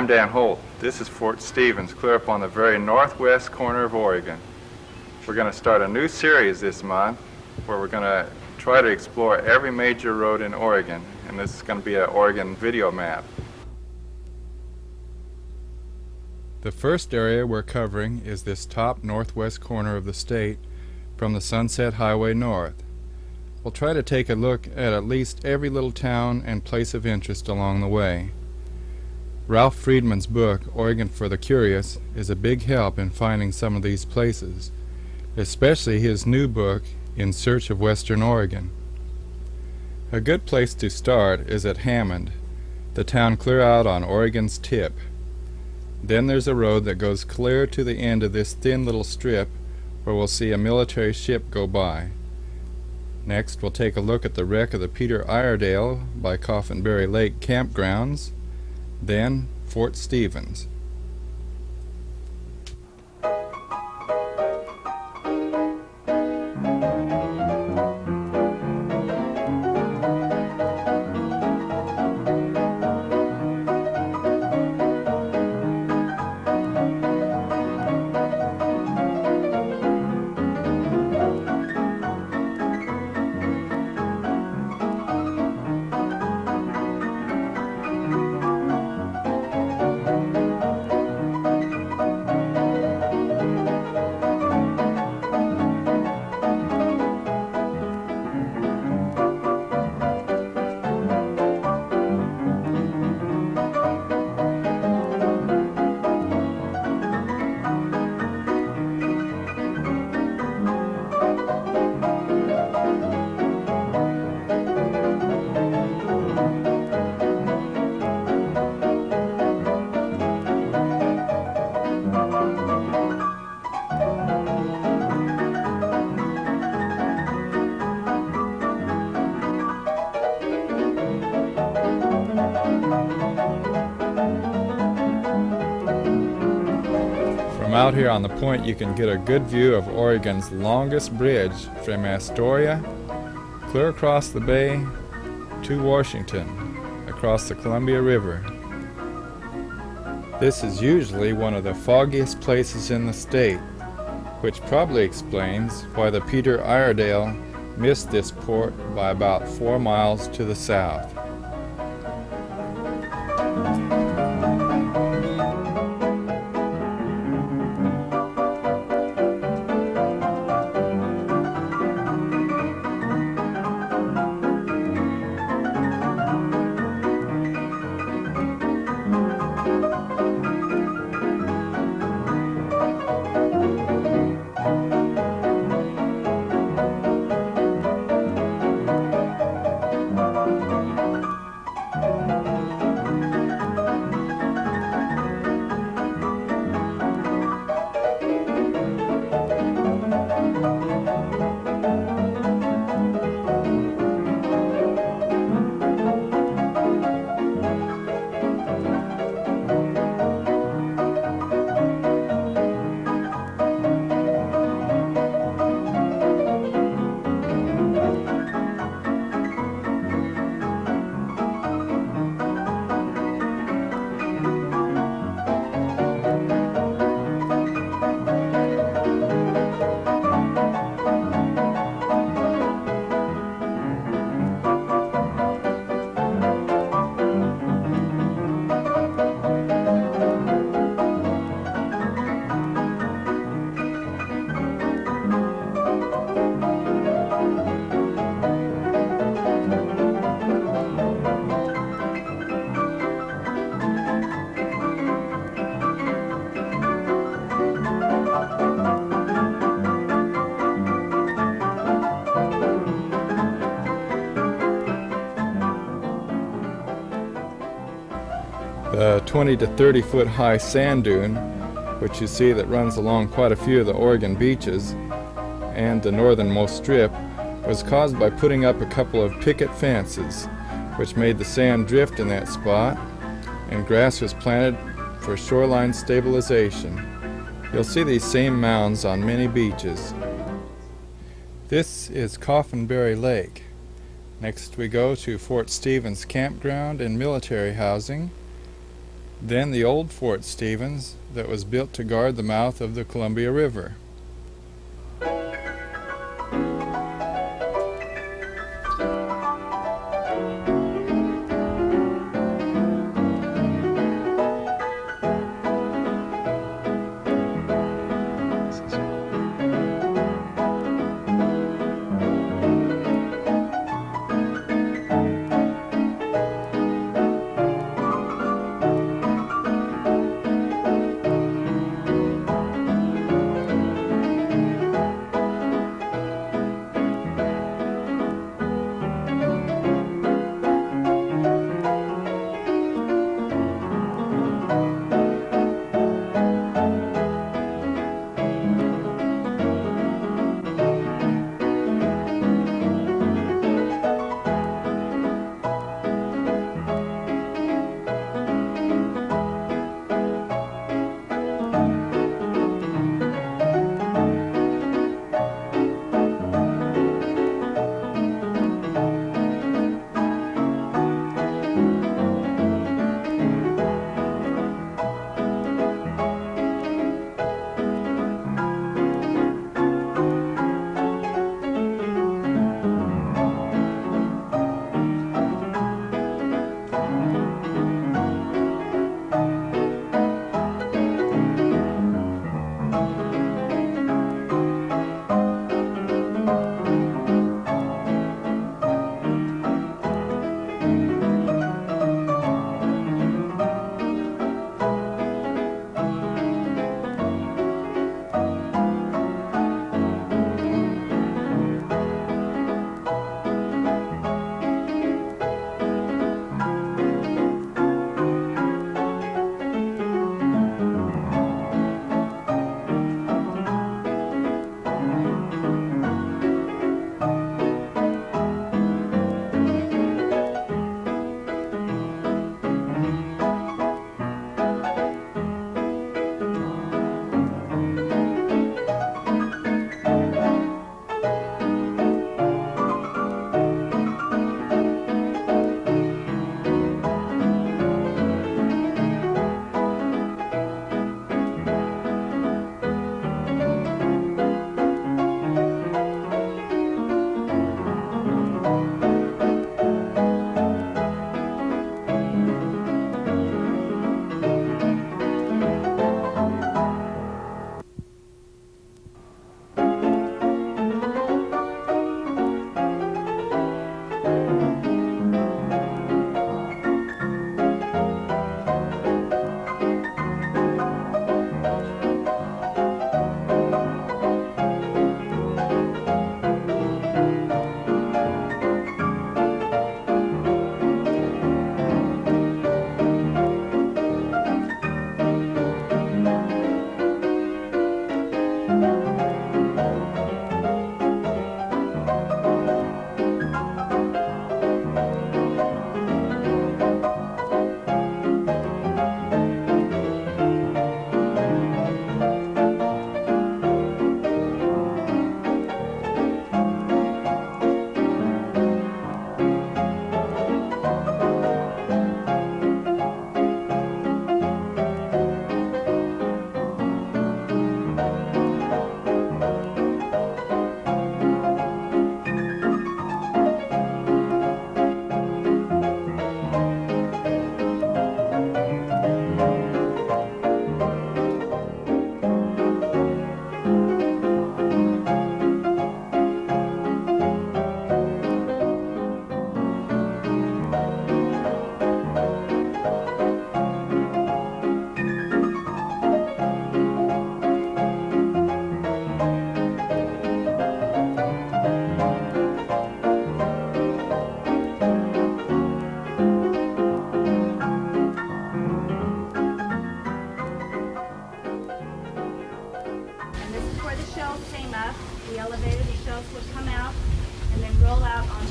I'm Dan Holt. This is Fort Stevens, clear up on the very northwest corner of Oregon. We're going to start a new series this month where we're going to try to explore every major road in Oregon, and this is going to be an Oregon video map. The first area we're covering is this top northwest corner of the state from the Sunset Highway north. We'll try to take a look at least every little town and place of interest along the way. Ralph Friedman's book, Oregon for the Curious, is a big help in finding some of these places, especially his new book, In Search of Western Oregon. A good place to start is at Hammond, the town clear out on Oregon's tip. Then there's a road that goes clear to the end of this thin little strip where we'll see a military ship go by. Next, we'll take a look at the wreck of the Peter Iredale by Coffenbury Lake campgrounds. Then Fort Stevens. From out here on the point you can get a good view of Oregon's longest bridge from Astoria clear across the bay to Washington across the Columbia River. This is usually one of the foggiest places in the state, which probably explains why the Peter Iredale missed this port by about 4 miles to the south. The 20 to 30 foot high sand dune, which you see that runs along quite a few of the Oregon beaches, and the northernmost strip, was caused by putting up a couple of picket fences, which made the sand drift in that spot, and grass was planted for shoreline stabilization. You'll see these same mounds on many beaches. This is Coffenbury Lake. Next we go to Fort Stevens Campground and military housing. Then the old Fort Stevens that was built to guard the mouth of the Columbia River.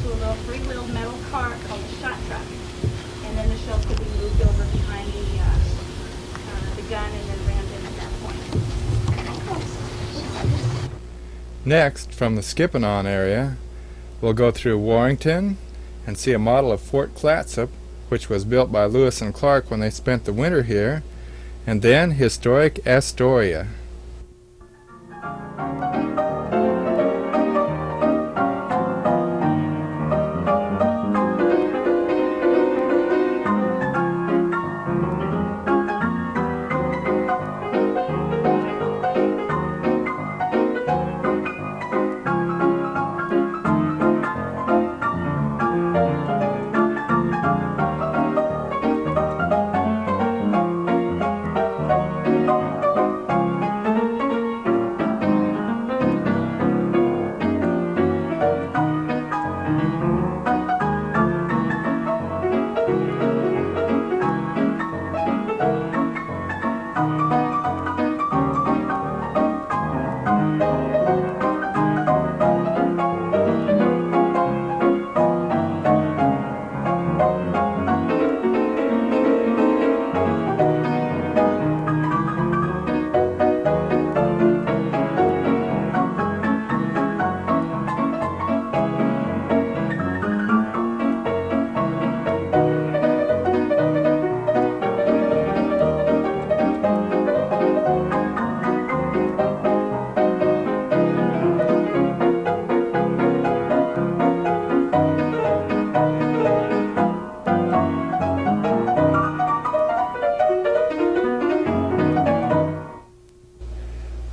to a little three-wheeled metal cart called a shot truck. And then the shells could be moved over behind the gun and then rammed in at that point. Next, from the Skipping-On area, we'll go through Warrenton and see a model of Fort Clatsop which was built by Lewis and Clark when they spent the winter here, and then historic Astoria.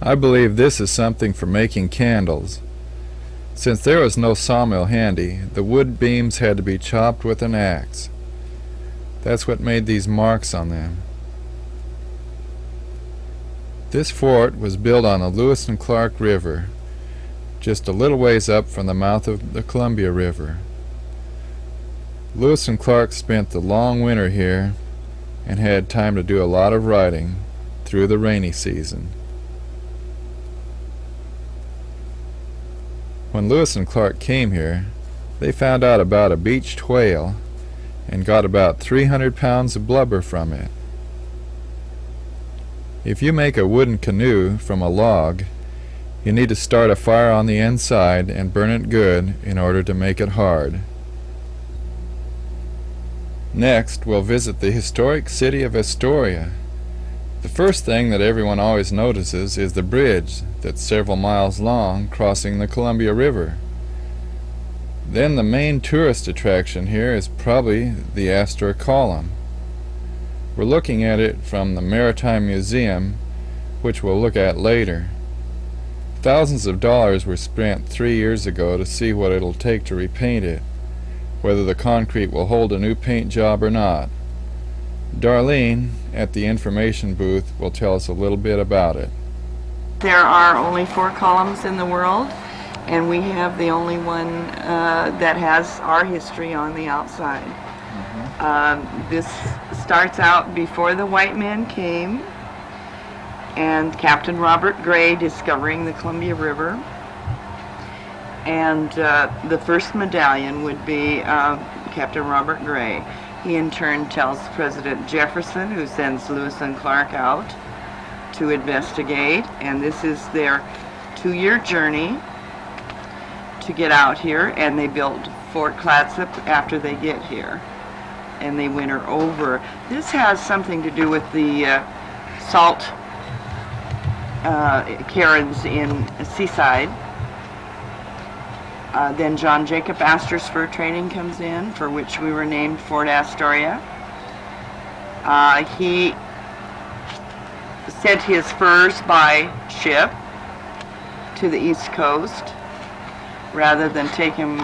I believe this is something for making candles. Since there was no sawmill handy, the wood beams had to be chopped with an axe. That's what made these marks on them. This fort was built on the Lewis and Clark River, just a little ways up from the mouth of the Columbia River. Lewis and Clark spent the long winter here and had time to do a lot of riding through the rainy season. When Lewis and Clark came here, they found out about a beached whale and got about 300 pounds of blubber from it. If you make a wooden canoe from a log, you need to start a fire on the inside and burn it good in order to make it hard. Next, we'll visit the historic city of Astoria. The first thing that everyone always notices is the bridge that's several miles long crossing the Columbia River. Then the main tourist attraction here is probably the Astor column. We're looking at it from the Maritime Museum, which we'll look at later. Thousands of dollars were spent 3 years ago to see what it'll take to repaint it, whether the concrete will hold a new paint job or not. Darlene, at the information booth, will tell us a little bit about it. There are only 4 columns in the world, and we have the only one that has our history on the outside. This starts out before the white man came, and Captain Robert Gray discovering the Columbia River. And the first medallion would be Captain Robert Gray. He in turn tells President Jefferson, who sends Lewis and Clark out to investigate, and this is their 2-year journey to get out here, and they built Fort Clatsop after they get here, and they winter over. This has something to do with the salt cairns in Seaside. Then John Jacob Astor's fur trading comes in, for which we were named Fort Astoria. He sent his furs by ship to the East Coast rather than taking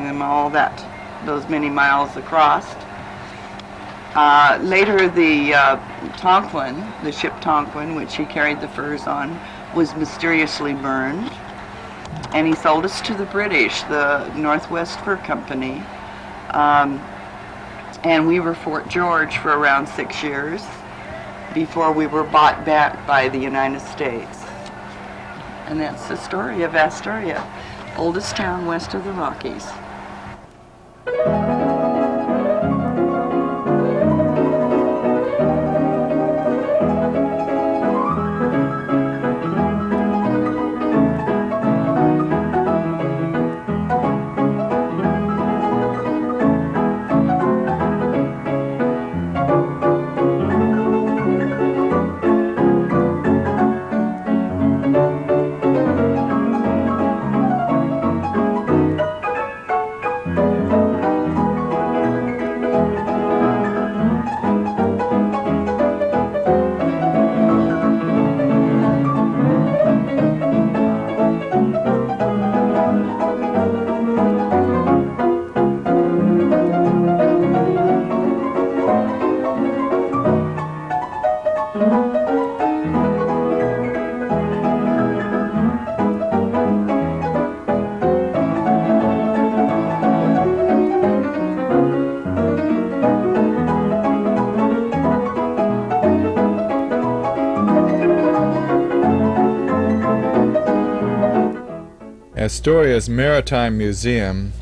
them all those many miles across. Later, the Tonquin, the ship Tonquin, which he carried the furs on, was mysteriously burned, and he sold us to the British, the Northwest Fur Company, and we were Fort George for around 6 years before we were bought back by the United States. And that's the story of Astoria, oldest town west of the Rockies. Astoria's Maritime Museum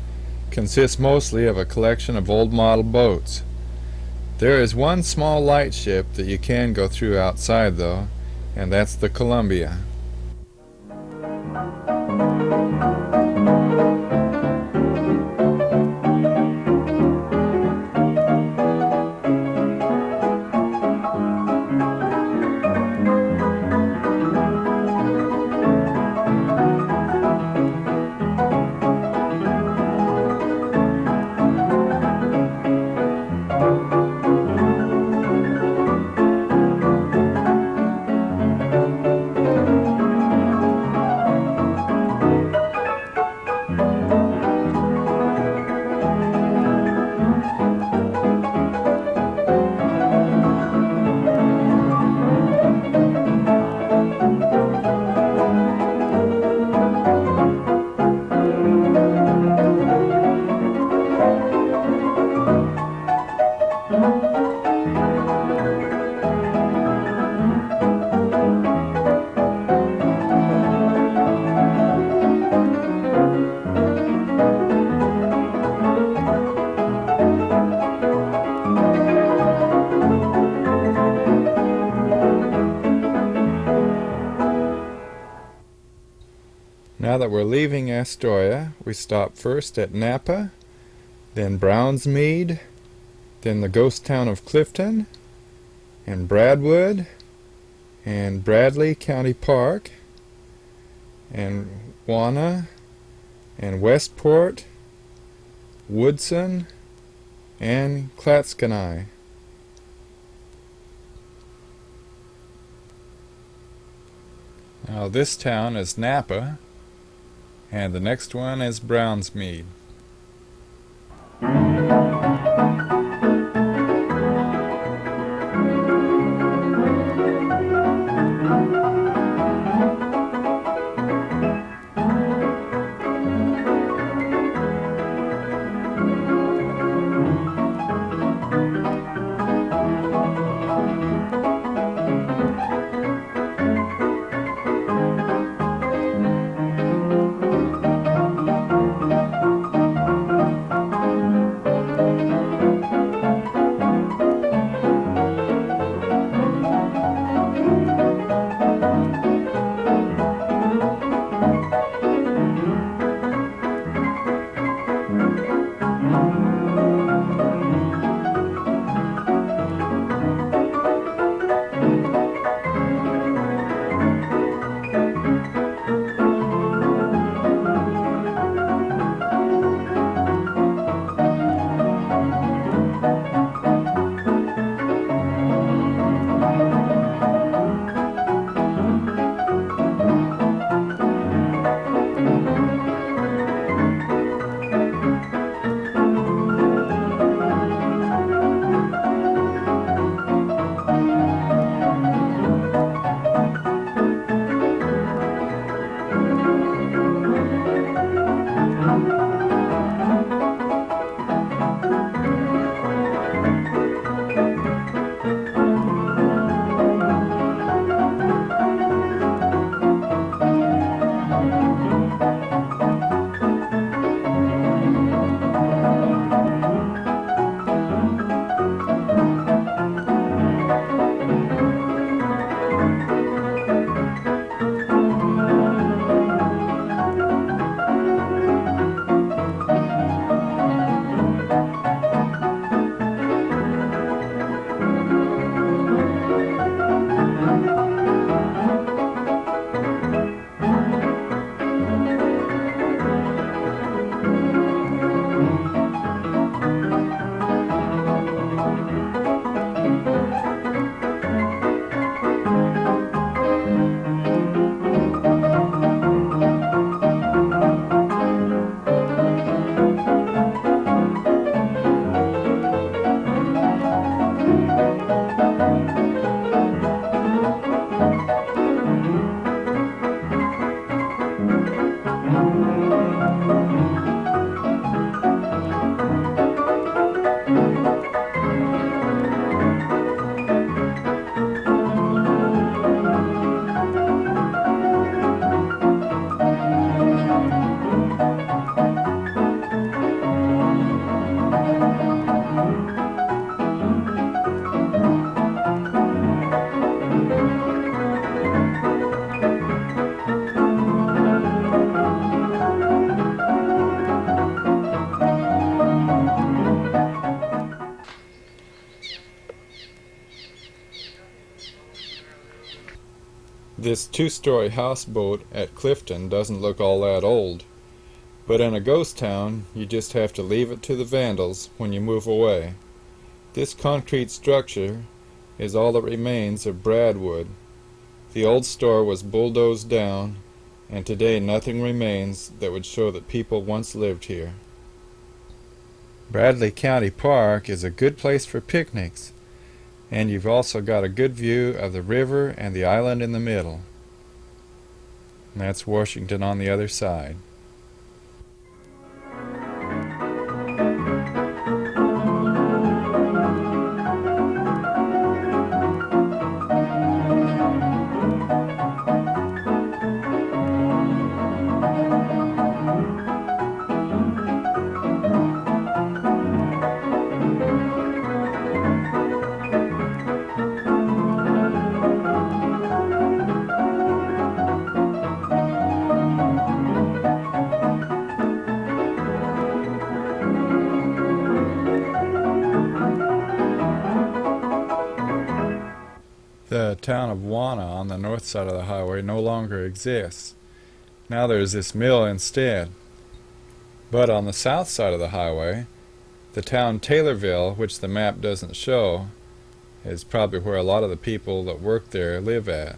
consists mostly of a collection of old model boats. There is one small lightship that you can go through outside though, and that's the Columbia. Now that we're leaving Astoria, we stop first at Knappa, then Brownsmede, then the ghost town of Clifton, and Bradwood, and Bradley County Park, and Wauna, and Westport, Woodson, and Clatsop. Now this town is Knappa, and the next one is Brownsmede. This two-story houseboat at Clifton doesn't look all that old, but in a ghost town you just have to leave it to the vandals when you move away. This concrete structure is all that remains of Bradwood. The old store was bulldozed down, and today nothing remains that would show that people once lived here. Bradley County Park is a good place for picnics, and you've also got a good view of the river and the island in the middle. And that's Washington on the other side. The town of Wauna on the north side of the highway no longer exists. Now there's this mill instead. But on the south side of the highway, the town Taylorville, which the map doesn't show, is probably where a lot of the people that work there live at.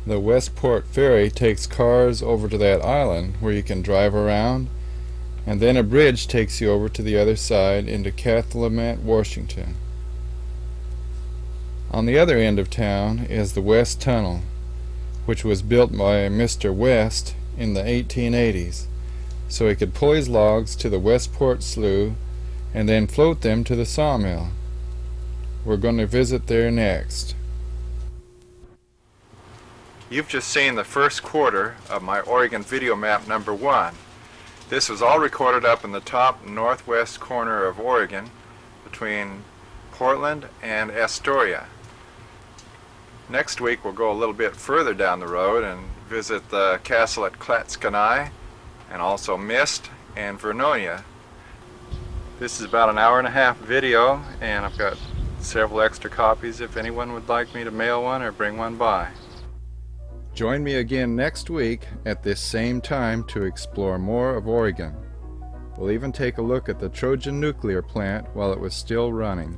The Westport Ferry takes cars over to that island where you can drive around, and then a bridge takes you over to the other side into Calumet, Washington. On the other end of town is the West Tunnel, which was built by Mr. West in the 1880s, so he could pull his logs to the Westport Slough and then float them to the sawmill. We're going to visit there next. You've just seen the first quarter of my Oregon video map number 1. This was all recorded up in the top northwest corner of Oregon between Portland and Astoria. Next week we'll go a little bit further down the road and visit the castle at Clatsop and also Mist and Vernonia. This is about an hour-and-a-half video, and I've got several extra copies if anyone would like me to mail one or bring one by. Join me again next week at this same time to explore more of Oregon. We'll even take a look at the Trojan nuclear plant while it was still running.